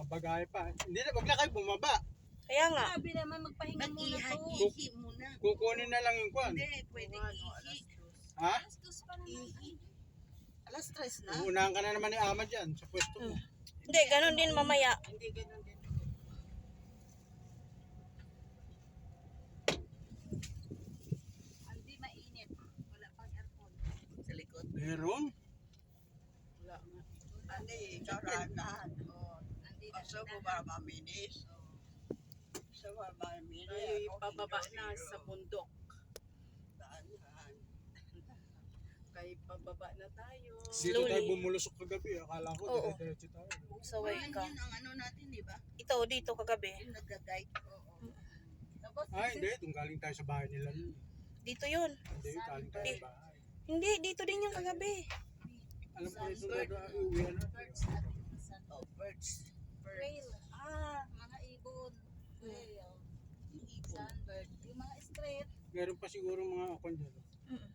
Makabagay pa. Hindi na, wag na kayo bumaba. Kaya nga. Sabi naman magpahinga muna to. Ihi muna. Kukunin na lang yung kwan. Hindi, pwede ihi. Ha? Alas dos pa naman. Ihi. Alas 3 na. Uunahan ka na naman ni Ama dyan sa pwesto mo. Hindi, ganun din mamaya. Hindi ganun din. Hindi mainit. Wala pang aircon. Sa likod. Meron? Wala nga. Hindi, karanahan. Nandito Gusto mo ba maminis? Gusto mo ba maminis? Ay, pababa na sa bundok. Daan-daan. Kay pababa na tayo. Dito Slowly. tayo bumulusok kagabi. Akala ko, Oo. diretso tayo. Sa way Ayun ka. yun ang ano natin, di ba? Ito, dito kagabi. Yung nag-guide. Tapos, Hindi. Doon galing tayo sa bahay nila. Dito yun. Hindi, galing tayo sa bahay. Hindi, dito din yung kagabi. Alam ko ito na uwihan na. Oh, birds. whale. Mga ibon. Whale. Sunbird. Yung mga straight. Meron pa siguro mga akon dyan.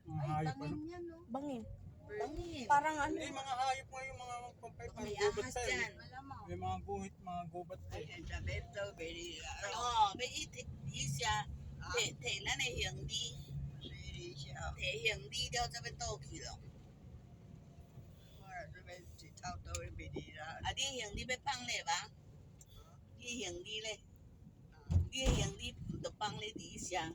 Mga Ay, hayop ano. tangin yan, no? Bangin. Bangin. Parang ano. Hindi, mga hayop nga yung mga pampay. Parang May gubat ahas tayo. dyan. Malamang. May mga guhit, mga gubat tayo. Ay, sabi ito, very, oh, may isya. Thể nó này hiện đi. Thể hiện đi theo cho bên tô kỳ lắm. À, đi hiện đi bên băng này ba. Đi hiện đi lên. Đi hiện đi được băng lên đi xa.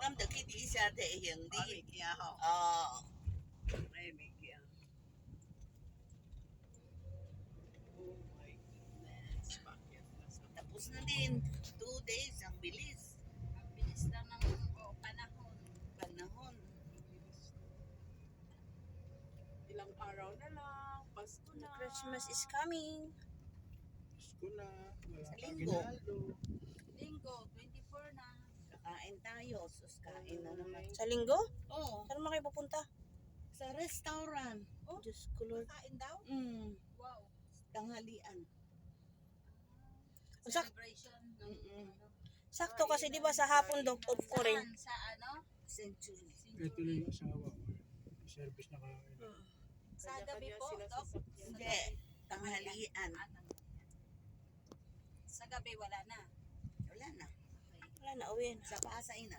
Năm được cái đi xa thể hiện đi. Ờ. Đây mình kìa. Tapos na din. 2 days, ang bilis. Ang bilis lang ng panahon. Panahon. Ilang araw na lang. Pasko na. Christmas is coming. Gusto na. Wala Sa pa linggo. ginaldo. Linggo, 24 na. Kakain tayo. Sus, kain na naman. Sa linggo? Oo. Saan mo kayo pupunta? Sa restaurant. Oh, Diyos ko Lord. Kain daw? Wow. Tanghalian. Sak- Celebration ng ano. Sakto kasi di ba sa hapon off ko rin. Saan? Sa ano? Century. Ito na yung asawa ko. Service na kain. Sa gabi Kanya-kanya po, sila Dok? sasakyan. Hindi. Tanghalian. Sa gabi wala na. Wala na. Wala na, uwi na. Sa Pasay na.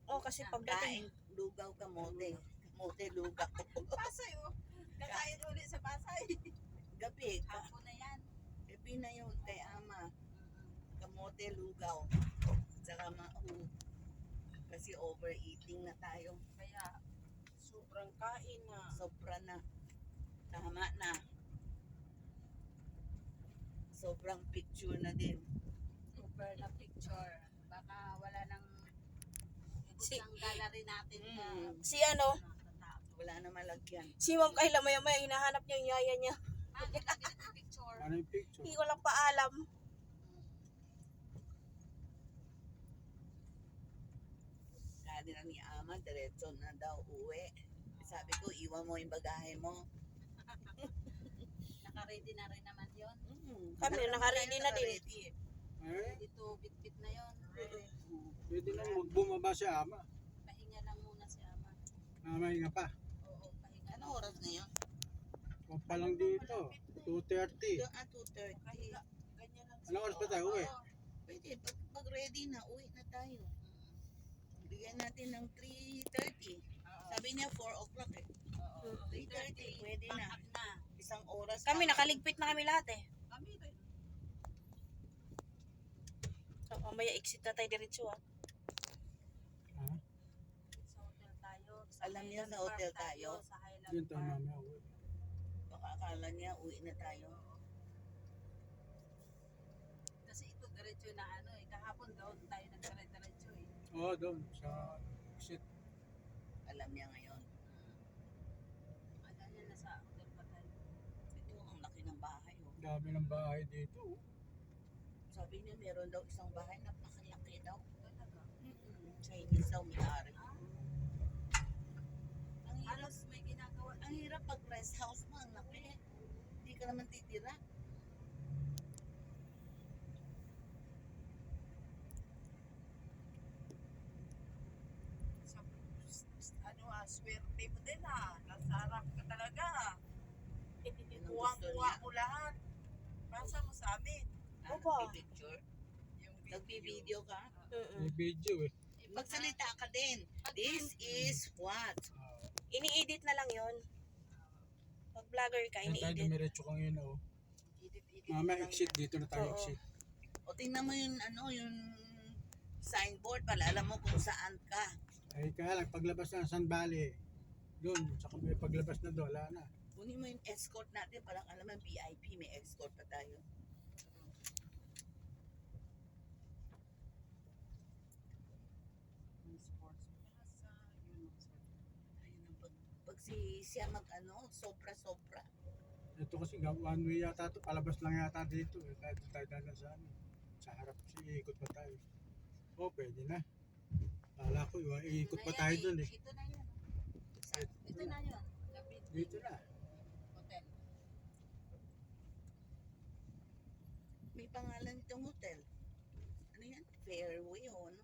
Oh, kasi pagdating. Kain. Lugaw kamote. Kamote lugaw. Pasay oh. Kakain ulit sa Pasay. Gabi. Hapon na yan. Gabi na yun kay Ama. Kamote lugaw. Saka mahu. Kasi overeating na tayo. Kaya Sobrang kain na. Sobra na. Tama na. Sobrang picture na din. super na picture. Baka wala nang Si- ang gallery natin na Si ano, nakatago. Wala na malagyan. si Ma'am Kayla maya-maya hinahanap niya yung yaya niya. Lagi na picture. Ano yung picture? Hindi ko lang paalam. Sabi na ni Ama, diretso na daw uwi. Sabi ko, iwan mo yung bagahe mo. Naka-ready na rin naman yon. Kami, naka-ready na din. Eh, Dito bit-bit na yon. pwede na bumaba si Ama. Pahinga lang muna si Ama. Mamahinga pa. Oo, pahinga Ano lang. oras ngayon? Huwag pa lang dito. 2:30. 2:30. Anong oras pa tayo uwi? Pwede, pag ready na, uwi na tayo. Bigyan natin ng 3:30. Sabi niya 4 o'clock eh. Oo. 3:30, pwede na. Pack up na. Isang oras. Kami, pa. nakaligpit na kami lahat eh. Kami rin. So, mamaya exit na tayo diretso ah. Ha? Sa hotel tayo. Alam niya Highland sa hotel Park tayo? Sa Highland Yun tayo Park. mamaya uwi. Baka akala niya, uwi na tayo. Kasi ito diretso na ano eh. Kahapon daw tayo nagdiretso eh. Oo, doon. Sa exit. Alam niya ngayon. Alam niya na sa hotel pa tayo. Ito, ang laki ng bahay. Oh. Dami ng bahay dito. oh. Sabi niya, meron daw isang bahay, napakalaki daw. Talaga. Chinese daw may-ari. Ang hirap, Halos may ginagawa. ang hirap pag rest house mo, ang laki. Hindi ka naman titira. Swerte mo din Nasarap ka talaga. Yun ang gusto Kuha-kuha niya. mo lahat. Pinasa mo sa amin. Opo. Picture. Yung Nagbi-video ka. May video eh. Magsalita ka din. This is what? Ini-edit na lang yon. Pag vlogger ka, Yan tayo ini-edit. dumiretso kang yun oh. Edit-edit. Mamaya exit, dito na tayo Oo. exit. O tingnan mo yung yung signboard pala. Alam mo kung saan ka. Ay kaya lang, paglabas ng San Valley, doon, saka may paglabas na doon, wala na. Kunin mo yung escort natin. Parang alam mo VIP. May escort pa tayo. Yung sports plaza, yun ang Ayun ang pag si siya sobra-sobra. Ito kasi one way yata ito, palabas lang yata dito. Eh. Tayo tayo na sa ano. Sa harap kasi ikot pa tayo. Oh, pwede na. Kala ko, ikot pa tayo doon eh. Ito na yun. Ito na yun. Dito na. Hotel. May pangalan itong hotel. Ano yan? Fairway o ano?